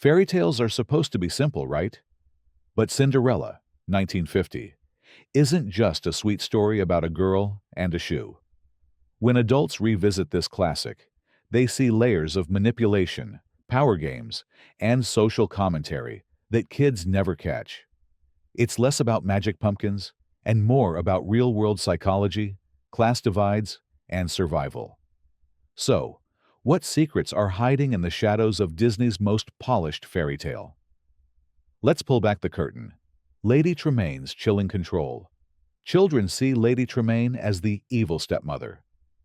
Fairy tales are supposed to be simple, right? But Cinderella, 1950, isn't just a sweet story about a girl and a shoe. When adults revisit this classic, they see layers of manipulation, power games, and social commentary that kids never catch. It's less about magic pumpkins and more about real-world psychology, class divides, and survival. So, what secrets are hiding in the shadows of Disney's most polished fairy tale? Let's pull back the curtain. Lady Tremaine's chilling control. Children see Lady Tremaine as the evil stepmother.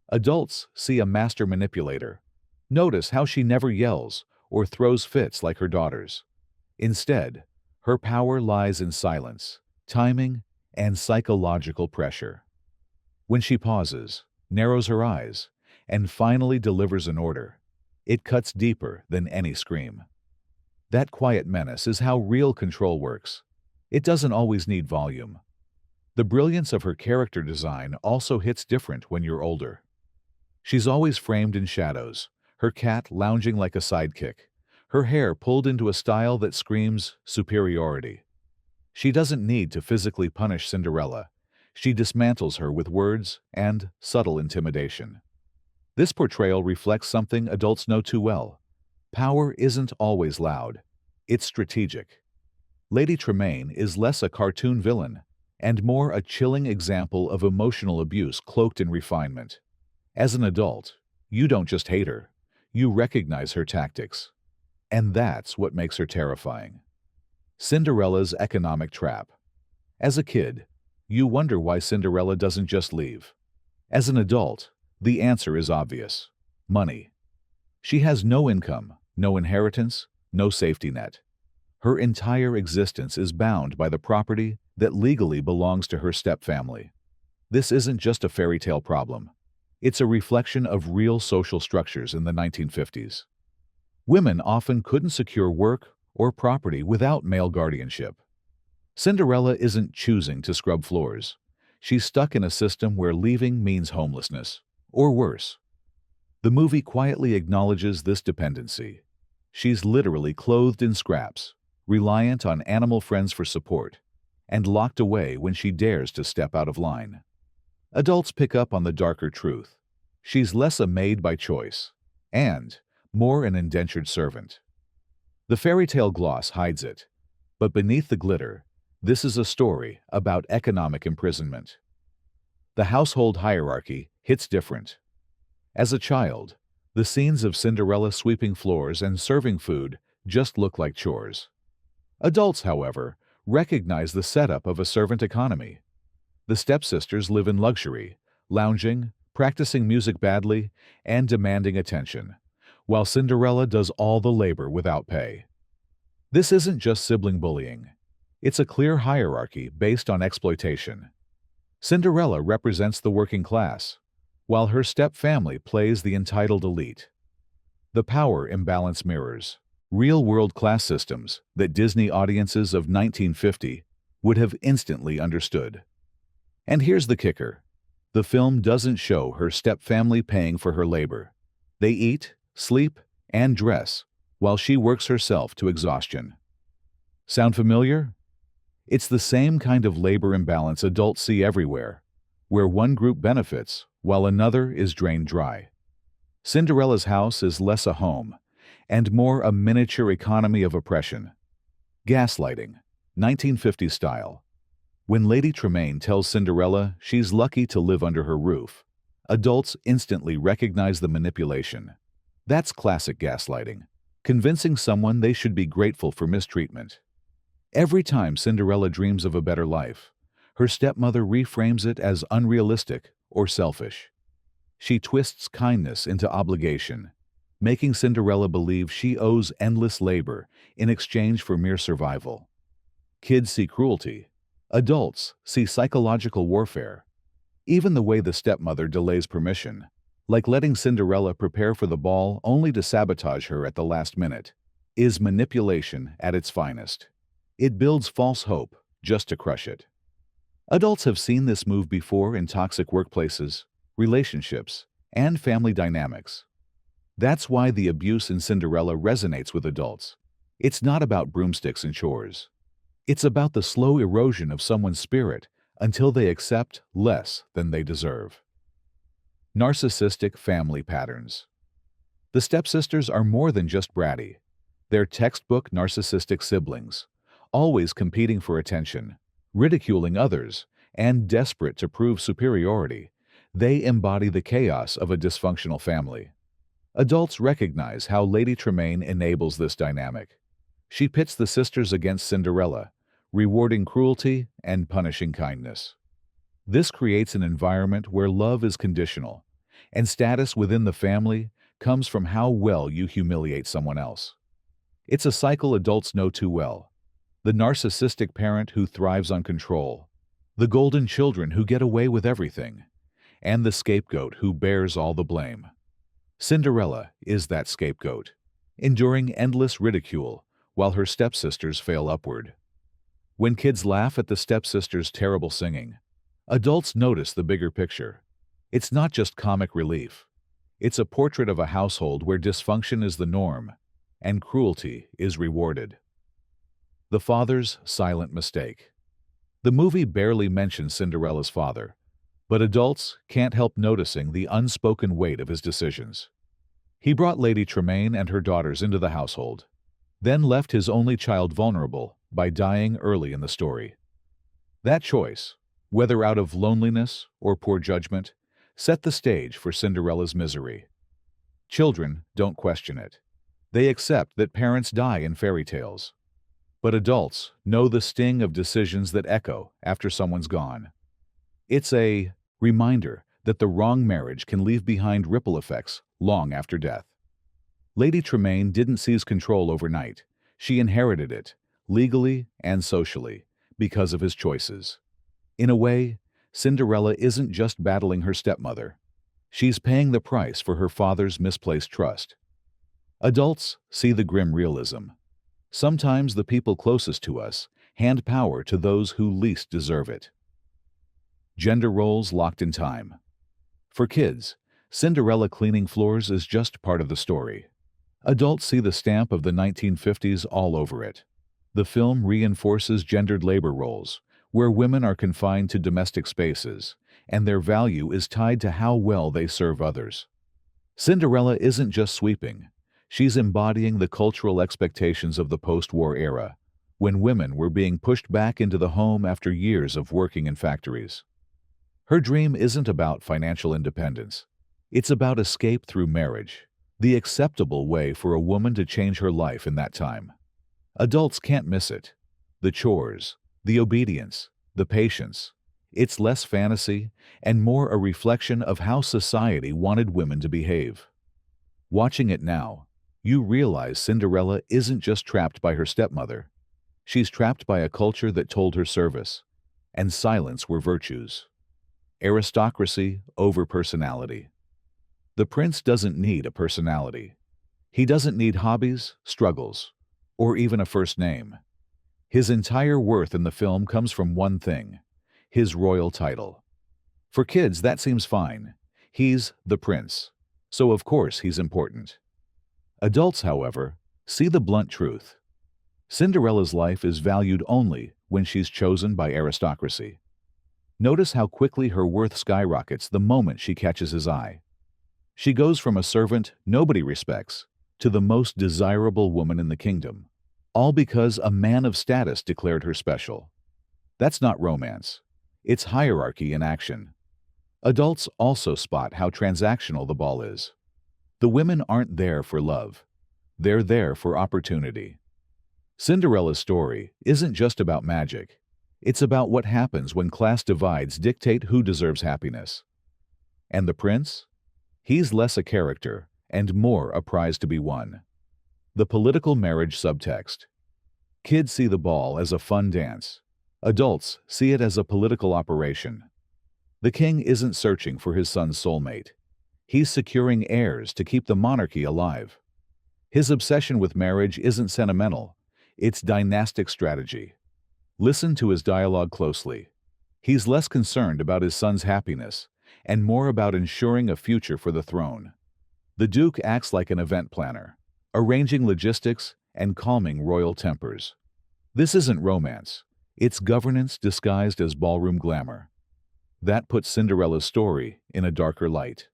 Adults see a master manipulator. Notice how she never yells or throws fits like her daughters. Instead, her power lies in silence, timing, and psychological pressure. When she pauses, narrows her eyes, and finally delivers an order, it cuts deeper than any scream. That quiet menace is how real control works. It doesn't always need volume. The brilliance of her character design also hits different when you're older. She's always framed in shadows, her cat lounging like a sidekick, her hair pulled into a style that screams superiority. She doesn't need to physically punish Cinderella. She dismantles her with words and subtle intimidation. This portrayal reflects something adults know too well. Power isn't always loud. It's strategic. Lady Tremaine is less a cartoon villain and more a chilling example of emotional abuse cloaked in refinement. As an adult, you don't just hate her, you recognize her tactics. And that's what makes her terrifying. Cinderella's economic trap. As a kid, you wonder why Cinderella doesn't just leave. As an adult, the answer is obvious: money. She has no income, no inheritance, no safety net. Her entire existence is bound by the property that legally belongs to her stepfamily. This isn't just a fairy tale problem. It's a reflection of real social structures in the 1950s. Women often couldn't secure work or property without male guardianship. Cinderella isn't choosing to scrub floors. She's stuck in a system where leaving means homelessness, or worse. The movie quietly acknowledges this dependency. She's literally clothed in scraps, reliant on animal friends for support, and locked away when she dares to step out of line. Adults pick up on the darker truth. She's less a maid by choice, and more an indentured servant. The fairy tale gloss hides it, but beneath the glitter, this is a story about economic imprisonment. The household hierarchy hits different. As a child, the scenes of Cinderella sweeping floors and serving food just look like chores. Adults, however, recognize the setup of a servant economy. The stepsisters live in luxury, lounging, practicing music badly, and demanding attention, while Cinderella does all the labor without pay. This isn't just sibling bullying. It's a clear hierarchy based on exploitation. Cinderella represents the working class, while her step-family plays the entitled elite. The power imbalance mirrors real-world class systems that Disney audiences of 1950 would have instantly understood. And here's the kicker. The film doesn't show her step-family paying for her labor. They eat, sleep, and dress while she works herself to exhaustion. Sound familiar? It's the same kind of labor imbalance adults see everywhere, where one group benefits while another is drained dry. Cinderella's house is less a home and more a miniature economy of oppression. Gaslighting, 1950s style. When Lady Tremaine tells Cinderella she's lucky to live under her roof, adults instantly recognize the manipulation. That's classic gaslighting, convincing someone they should be grateful for mistreatment. Every time Cinderella dreams of a better life, her stepmother reframes it as unrealistic or selfish. She twists kindness into obligation, making Cinderella believe she owes endless labor in exchange for mere survival. Kids see cruelty. Adults see psychological warfare. Even the way the stepmother delays permission, like letting Cinderella prepare for the ball only to sabotage her at the last minute, is manipulation at its finest. It builds false hope just to crush it. Adults have seen this move before in toxic workplaces, relationships, and family dynamics. That's why the abuse in Cinderella resonates with adults. It's not about broomsticks and chores. It's about the slow erosion of someone's spirit until they accept less than they deserve. Narcissistic family patterns. The stepsisters are more than just bratty. They're textbook narcissistic siblings, always competing for attention, ridiculing others, and desperate to prove superiority. They embody the chaos of a dysfunctional family. Adults recognize how Lady Tremaine enables this dynamic. She pits the sisters against Cinderella, rewarding cruelty and punishing kindness. This creates an environment where love is conditional, and status within the family comes from how well you humiliate someone else. It's a cycle adults know too well. The narcissistic parent who thrives on control, the golden children who get away with everything, and the scapegoat who bears all the blame. Cinderella is that scapegoat, enduring endless ridicule while her stepsisters fail upward. When kids laugh at the stepsisters' terrible singing, adults notice the bigger picture. It's not just comic relief. It's a portrait of a household where dysfunction is the norm and cruelty is rewarded. The father's silent mistake. The movie barely mentions Cinderella's father, but adults can't help noticing the unspoken weight of his decisions. He brought Lady Tremaine and her daughters into the household, then left his only child vulnerable by dying early in the story. That choice, whether out of loneliness or poor judgment, set the stage for Cinderella's misery. Children don't question it. They accept that parents die in fairy tales. But adults know the sting of decisions that echo after someone's gone. It's a reminder that the wrong marriage can leave behind ripple effects long after death. Lady Tremaine didn't seize control overnight. She inherited it, legally and socially, because of his choices. In a way, Cinderella isn't just battling her stepmother. She's paying the price for her father's misplaced trust. Adults see the grim realism. Sometimes the people closest to us hand power to those who least deserve it. Gender roles locked in time. For kids, Cinderella cleaning floors is just part of the story. Adults see the stamp of the 1950s all over it. The film reinforces gendered labor roles, where women are confined to domestic spaces, and their value is tied to how well they serve others. Cinderella isn't just sweeping. She's embodying the cultural expectations of the post-war era, when women were being pushed back into the home after years of working in factories. Her dream isn't about financial independence. It's about escape through marriage, the acceptable way for a woman to change her life in that time. Adults can't miss it. The chores, the obedience, the patience. It's less fantasy and more a reflection of how society wanted women to behave. Watching it now, you realize Cinderella isn't just trapped by her stepmother. She's trapped by a culture that told her service and silence were virtues. Aristocracy over personality. The prince doesn't need a personality. He doesn't need hobbies, struggles, or even a first name. His entire worth in the film comes from one thing: his royal title. For kids, that seems fine. He's the prince, so of course he's important. Adults, however, see the blunt truth. Cinderella's life is valued only when she's chosen by aristocracy. Notice how quickly her worth skyrockets the moment she catches his eye. She goes from a servant nobody respects to the most desirable woman in the kingdom, all because a man of status declared her special. That's not romance. It's hierarchy in action. Adults also spot how transactional the ball is. The women aren't there for love. They're there for opportunity. Cinderella's story isn't just about magic. It's about what happens when class divides dictate who deserves happiness. And the prince? He's less a character and more a prize to be won. The political marriage subtext. Kids see the ball as a fun dance. Adults see it as a political operation. The king isn't searching for his son's soulmate. He's securing heirs to keep the monarchy alive. His obsession with marriage isn't sentimental. It's dynastic strategy. Listen to his dialogue closely. He's less concerned about his son's happiness and more about ensuring a future for the throne. The Duke acts like an event planner, arranging logistics and calming royal tempers. This isn't romance. It's governance disguised as ballroom glamour. That puts Cinderella's story in a darker light.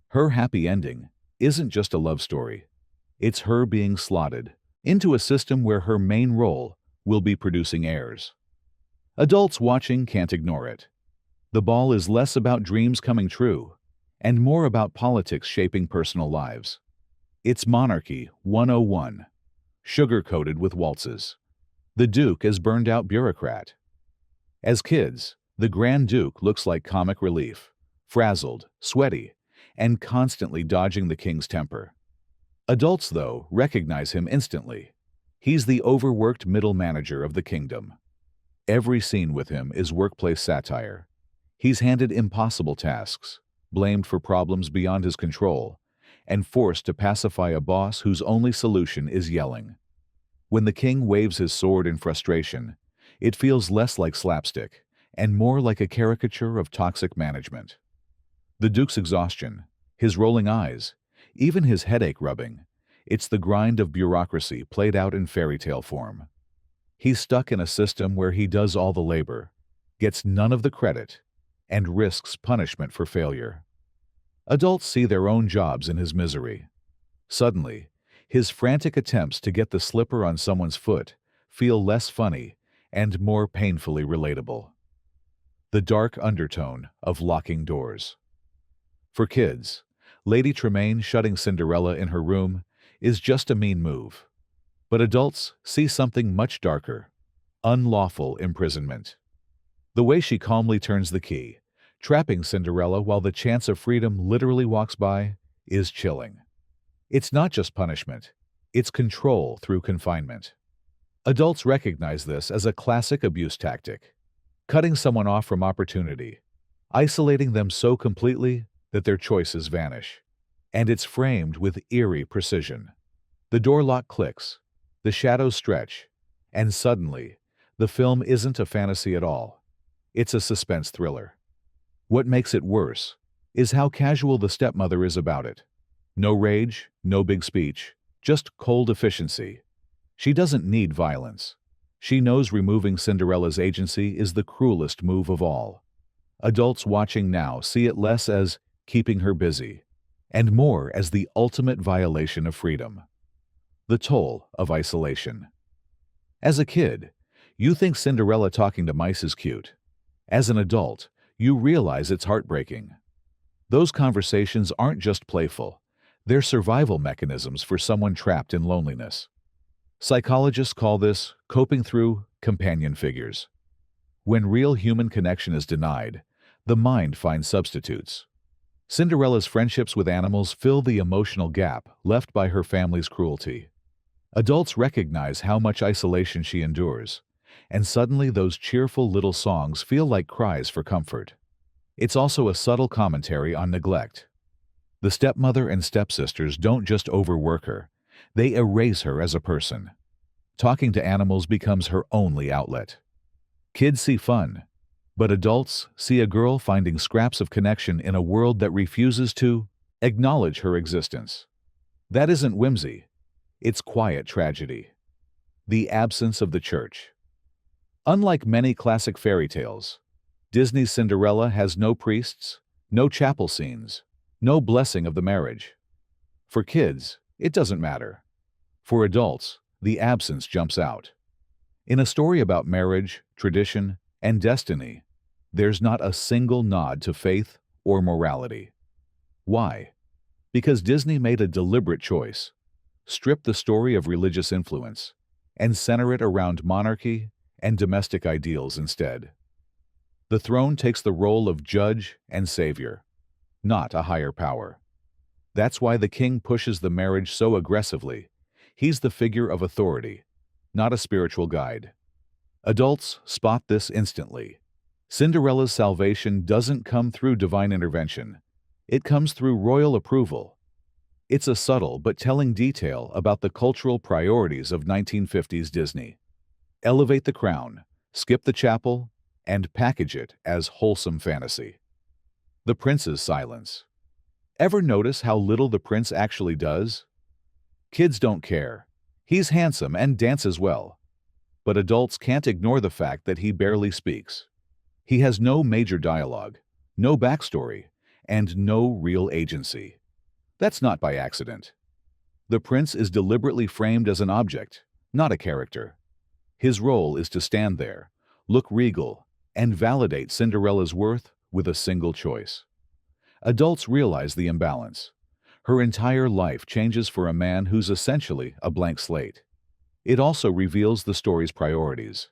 Her happy ending isn't just a love story. It's her being slotted into a system where her main role will be producing heirs. Adults watching can't ignore it. The ball is less about dreams coming true and more about politics shaping personal lives. It's Monarchy 101, sugar-coated with waltzes. The Duke is burned-out bureaucrat. As kids, the Grand Duke looks like comic relief, frazzled, sweaty, and constantly dodging the king's temper. Adults, though, recognize him instantly. He's the overworked middle manager of the kingdom. Every scene with him is workplace satire. He's handed impossible tasks, blamed for problems beyond his control, and forced to pacify a boss whose only solution is yelling. When the king waves his sword in frustration, it feels less like slapstick and more like a caricature of toxic management. The Duke's exhaustion, his rolling eyes, even his headache rubbing, it's the grind of bureaucracy played out in fairy tale form. He's stuck in a system where he does all the labor, gets none of the credit, and risks punishment for failure. Adults see their own jobs in his misery. Suddenly, his frantic attempts to get the slipper on someone's foot feel less funny and more painfully relatable. The dark undertone of locking doors. For kids, Lady Tremaine shutting Cinderella in her room is just a mean move. But adults see something much darker: unlawful imprisonment. The way she calmly turns the key, trapping Cinderella while the chance of freedom literally walks by, is chilling. It's not just punishment, it's control through confinement. Adults recognize this as a classic abuse tactic, cutting someone off from opportunity, isolating them so completely that their choices vanish. And it's framed with eerie precision. The door lock clicks, the shadows stretch, and suddenly, the film isn't a fantasy at all. It's a suspense thriller. What makes it worse is how casual the stepmother is about it. No rage, no big speech, just cold efficiency. She doesn't need violence. She knows removing Cinderella's agency is the cruelest move of all. Adults watching now see it less as keeping her busy, and more as the ultimate violation of freedom. The toll of isolation. As a kid, you think Cinderella talking to mice is cute. As an adult, you realize it's heartbreaking. Those conversations aren't just playful, they're survival mechanisms for someone trapped in loneliness. Psychologists call this coping through companion figures. When real human connection is denied, the mind finds substitutes. Cinderella's friendships with animals fill the emotional gap left by her family's cruelty. Adults recognize how much isolation she endures, and suddenly those cheerful little songs feel like cries for comfort. It's also a subtle commentary on neglect. The stepmother and stepsisters don't just overwork her, they erase her as a person. Talking to animals becomes her only outlet. Kids see fun, but adults see a girl finding scraps of connection in a world that refuses to acknowledge her existence. That isn't whimsy, it's quiet tragedy. The absence of the church. Unlike many classic fairy tales, Disney's Cinderella has no priests, no chapel scenes, no blessing of the marriage. For kids, it doesn't matter. For adults, the absence jumps out. In a story about marriage, tradition, and destiny, there's not a single nod to faith or morality. Why? Because Disney made a deliberate choice: strip the story of religious influence and center it around monarchy and domestic ideals instead. The throne takes the role of judge and savior, not a higher power. That's why the king pushes the marriage so aggressively. He's the figure of authority, not a spiritual guide. Adults spot this instantly. Cinderella's salvation doesn't come through divine intervention. It comes through royal approval. It's a subtle but telling detail about the cultural priorities of 1950s Disney. Elevate the crown, skip the chapel, and package it as wholesome fantasy. The prince's silence. Ever notice how little the prince actually does? Kids don't care. He's handsome and dances well, but adults can't ignore the fact that he barely speaks. He has no major dialogue, no backstory, and no real agency. That's not by accident. The prince is deliberately framed as an object, not a character. His role is to stand there, look regal, and validate Cinderella's worth with a single choice. Adults realize the imbalance. Her entire life changes for a man who's essentially a blank slate. It also reveals the story's priorities.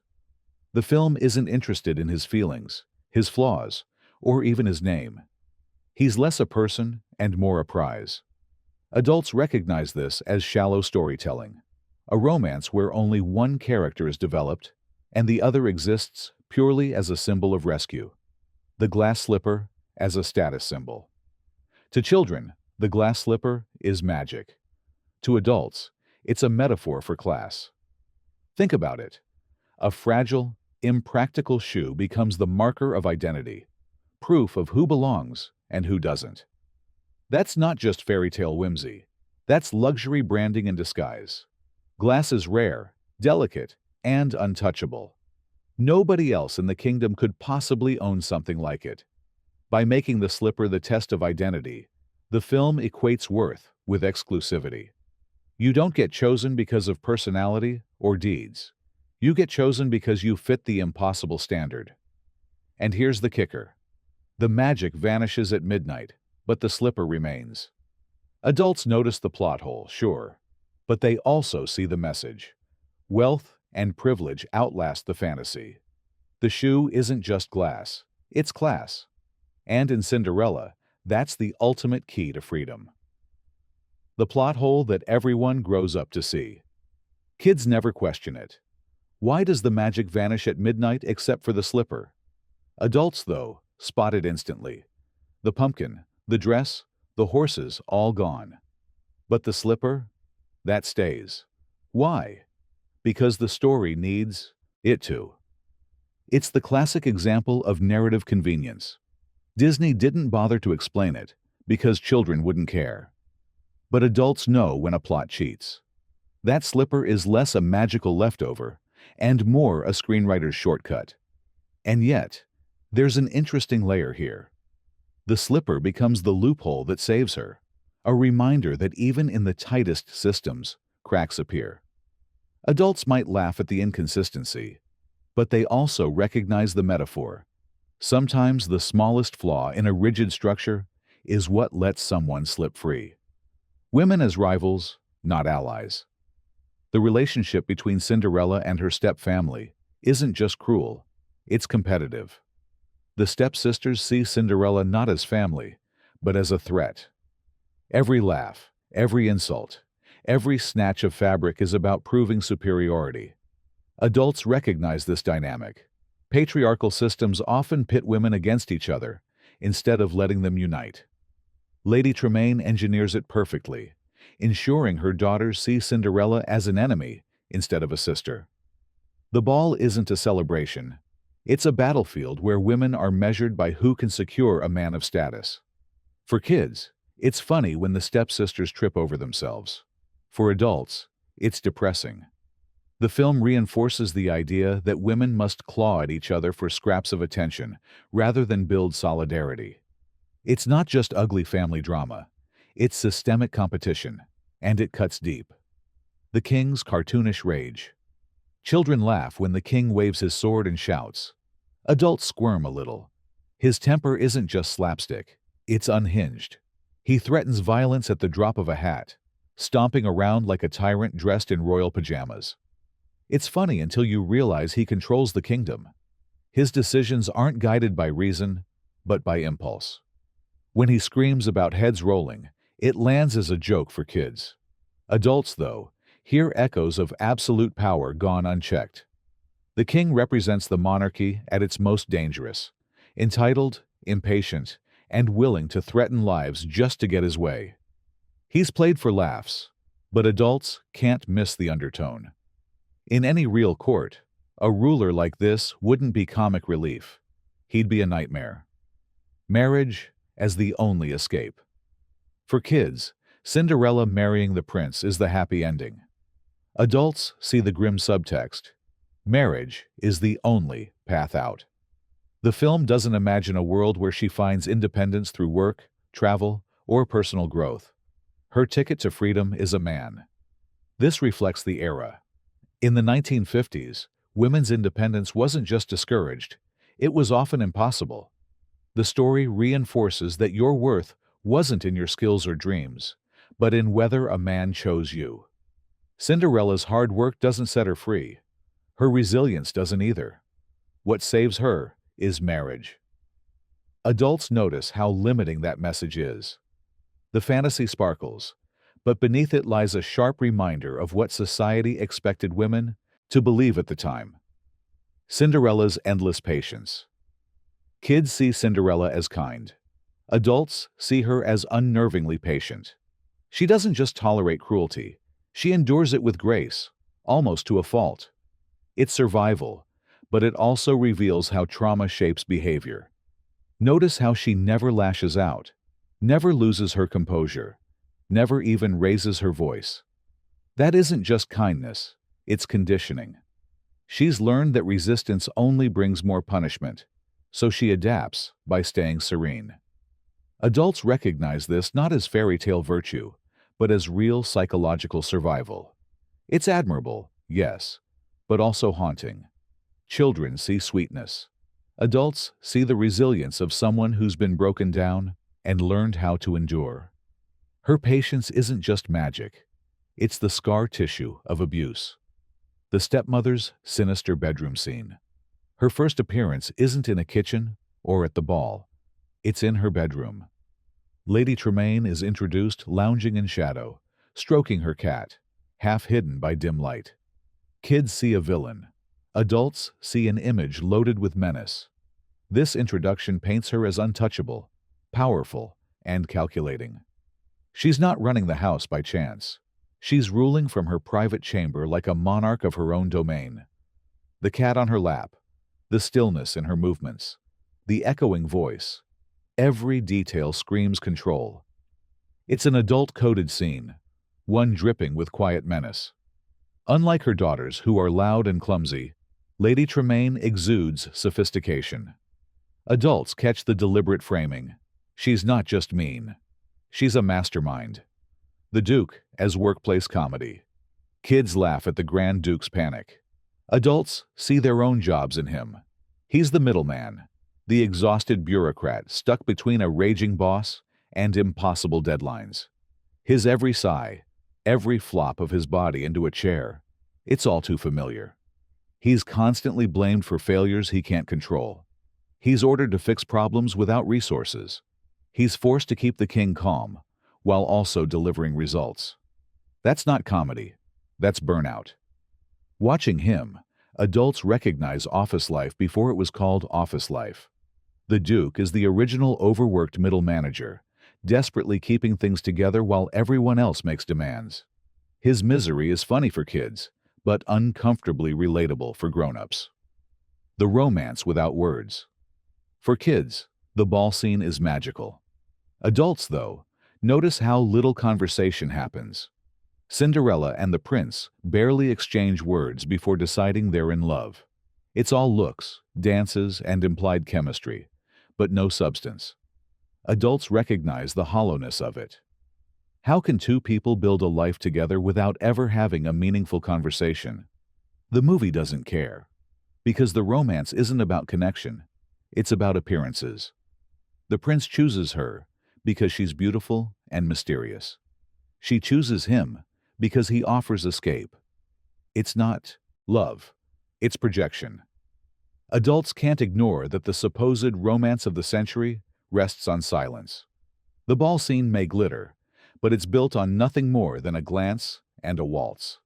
The film isn't interested in his feelings, his flaws, or even his name. He's less a person and more a prize. Adults recognize this as shallow storytelling, a romance where only one character is developed and the other exists purely as a symbol of rescue. The glass slipper as a status symbol. To children, the glass slipper is magic. To adults, it's a metaphor for class. Think about it. A fragile, impractical shoe becomes the marker of identity, proof of who belongs and who doesn't. That's not just fairy tale whimsy. That's luxury branding in disguise. Glass is rare, delicate, and untouchable. Nobody else in the kingdom could possibly own something like it. By making the slipper the test of identity, the film equates worth with exclusivity. You don't get chosen because of personality or deeds. You get chosen because you fit the impossible standard. And here's the kicker. The magic vanishes at midnight, but the slipper remains. Adults notice the plot hole, sure, but they also see the message. Wealth and privilege outlast the fantasy. The shoe isn't just glass, it's class. And in Cinderella, that's the ultimate key to freedom. The plot hole that everyone grows up to see. Kids never question it. Why does the magic vanish at midnight except for the slipper? Adults, though, spot it instantly. The pumpkin, the dress, the horses, all gone. But the slipper? That stays. Why? Because the story needs it to. It's the classic example of narrative convenience. Disney didn't bother to explain it because children wouldn't care. But adults know when a plot cheats. That slipper is less a magical leftover and more a screenwriter's shortcut. And yet, there's an interesting layer here. The slipper becomes the loophole that saves her, a reminder that even in the tightest systems, cracks appear. Adults might laugh at the inconsistency, but they also recognize the metaphor. Sometimes the smallest flaw in a rigid structure is what lets someone slip free. Women as rivals, not allies. The relationship between Cinderella and her stepfamily isn't just cruel, it's competitive. The stepsisters see Cinderella not as family, but as a threat. Every laugh, every insult, every snatch of fabric is about proving superiority. Adults recognize this dynamic. Patriarchal systems often pit women against each other, instead of letting them unite. Lady Tremaine engineers it perfectly, ensuring her daughters see Cinderella as an enemy instead of a sister. The ball isn't a celebration. It's a battlefield where women are measured by who can secure a man of status. For kids, it's funny when the stepsisters trip over themselves. For adults, it's depressing. The film reinforces the idea that women must claw at each other for scraps of attention, rather than build solidarity. It's not just ugly family drama. It's systemic competition, and it cuts deep. The king's cartoonish rage. Children laugh when the king waves his sword and shouts. Adults squirm a little. His temper isn't just slapstick, it's unhinged. He threatens violence at the drop of a hat, stomping around like a tyrant dressed in royal pajamas. It's funny until you realize he controls the kingdom. His decisions aren't guided by reason, but by impulse. When he screams about heads rolling, it lands as a joke for kids. Adults, though, hear echoes of absolute power gone unchecked. The king represents the monarchy at its most dangerous, entitled, impatient, and willing to threaten lives just to get his way. He's played for laughs, but adults can't miss the undertone. In any real court, a ruler like this wouldn't be comic relief. He'd be a nightmare. Marriage as the only escape. For kids, Cinderella marrying the prince is the happy ending. Adults see the grim subtext. Marriage is the only path out. The film doesn't imagine a world where she finds independence through work, travel, or personal growth. Her ticket to freedom is a man. This reflects the era. In the 1950s, women's independence wasn't just discouraged, it was often impossible. The story reinforces that your worth wasn't in your skills or dreams, but in whether a man chose you. Cinderella's hard work doesn't set her free. Her resilience doesn't either. What saves her is marriage. Adults notice how limiting that message is. The fantasy sparkles, but beneath it lies a sharp reminder of what society expected women to believe at the time. Cinderella's endless patience. Kids see Cinderella as kind. Adults see her as unnervingly patient. She doesn't just tolerate cruelty, she endures it with grace, almost to a fault. It's survival, but it also reveals how trauma shapes behavior. Notice how she never lashes out, never loses her composure, never even raises her voice. That isn't just kindness, it's conditioning. She's learned that resistance only brings more punishment, so she adapts by staying serene. Adults recognize this not as fairy tale virtue, but as real psychological survival. It's admirable, yes, but also haunting. Children see sweetness. Adults see the resilience of someone who's been broken down and learned how to endure. Her patience isn't just magic. It's the scar tissue of abuse. The stepmother's sinister bedroom scene. Her first appearance isn't in a kitchen or at the ball. It's in her bedroom. Lady Tremaine is introduced lounging in shadow, stroking her cat, half hidden by dim light. Kids see a villain. Adults see an image loaded with menace. This introduction paints her as untouchable, powerful, and calculating. She's not running the house by chance. She's ruling from her private chamber like a monarch of her own domain. The cat on her lap, the stillness in her movements, the echoing voice. Every detail screams control. It's an adult-coded scene, one dripping with quiet menace. Unlike her daughters, who are loud and clumsy, Lady Tremaine exudes sophistication. Adults catch the deliberate framing. She's not just mean. She's a mastermind. The Duke as workplace comedy. Kids laugh at the Grand Duke's panic. Adults see their own jobs in him. He's the middleman, the exhausted bureaucrat stuck between a raging boss and impossible deadlines. His every sigh, every flop of his body into a chair, it's all too familiar. He's constantly blamed for failures he can't control. He's ordered to fix problems without resources. He's forced to keep the king calm, while also delivering results. That's not comedy. That's burnout. Watching him, adults recognize office life before it was called office life. The Duke is the original overworked middle manager, desperately keeping things together while everyone else makes demands. His misery is funny for kids, but uncomfortably relatable for grown-ups. The romance without words. For kids, the ball scene is magical. Adults, though, notice how little conversation happens. Cinderella and the prince barely exchange words before deciding they're in love. It's all looks, dances, and implied chemistry, but no substance. Adults recognize the hollowness of it. How can two people build a life together without ever having a meaningful conversation? The movie doesn't care, because the romance isn't about connection, it's about appearances. The prince chooses her because she's beautiful and mysterious. She chooses him because he offers escape. It's not love, it's projection. Adults can't ignore that the supposed romance of the century rests on silence. The ball scene may glitter, but it's built on nothing more than a glance and a waltz.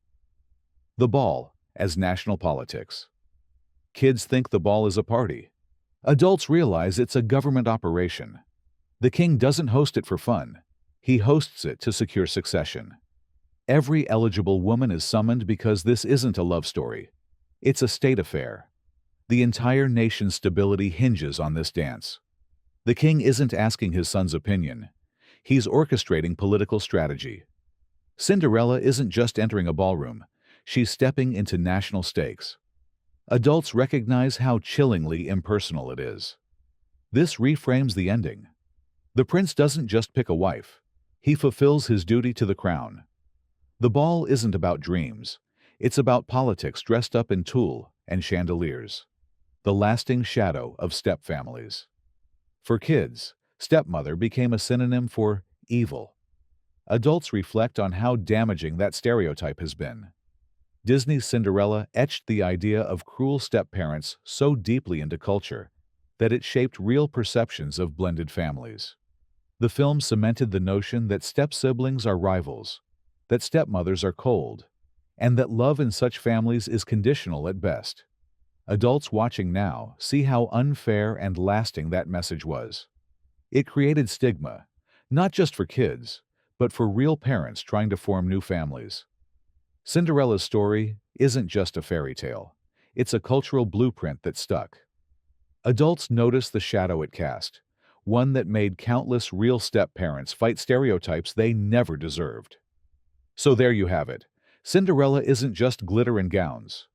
The ball as national politics. Kids think the ball is a party. Adults realize it's a government operation. The king doesn't host it for fun. He hosts it to secure succession. Every eligible woman is summoned because this isn't a love story. It's a state affair. The entire nation's stability hinges on this dance. The king isn't asking his son's opinion. He's orchestrating political strategy. Cinderella isn't just entering a ballroom. she's stepping into national stakes. Adults recognize how chillingly impersonal it is. This reframes the ending. The prince doesn't just pick a wife. He fulfills his duty to the crown. The ball isn't about dreams. It's about politics dressed up in tulle and chandeliers. The lasting shadow of stepfamilies. For kids, stepmother became a synonym for evil. Adults reflect on how damaging that stereotype has been. Disney's Cinderella etched the idea of cruel step-parents so deeply into culture that it shaped real perceptions of blended families. The film cemented the notion that step-siblings are rivals, that stepmothers are cold, and that love in such families is conditional at best. Adults watching now see how unfair and lasting that message was. It created stigma, not just for kids, but for real parents trying to form new families. Cinderella's story isn't just a fairy tale. It's a cultural blueprint that stuck. Adults noticed the shadow it cast, one that made countless real step-parents fight stereotypes they never deserved. So there you have it. Cinderella isn't just glitter and gowns.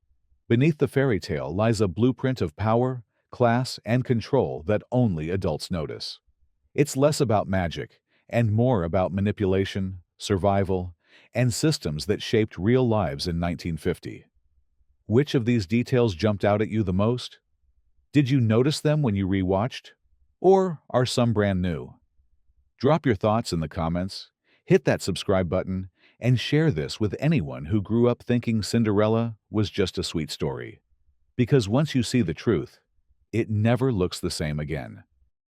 Beneath the fairy tale lies a blueprint of power, class, and control that only adults notice. It's less about magic and more about manipulation, survival, and systems that shaped real lives in 1950. Which of these details jumped out at you the most? Did you notice them when you rewatched? Or are some brand new? Drop your thoughts in the comments, hit that subscribe button, and share this with anyone who grew up thinking Cinderella was just a sweet story. Because once you see the truth, it never looks the same again.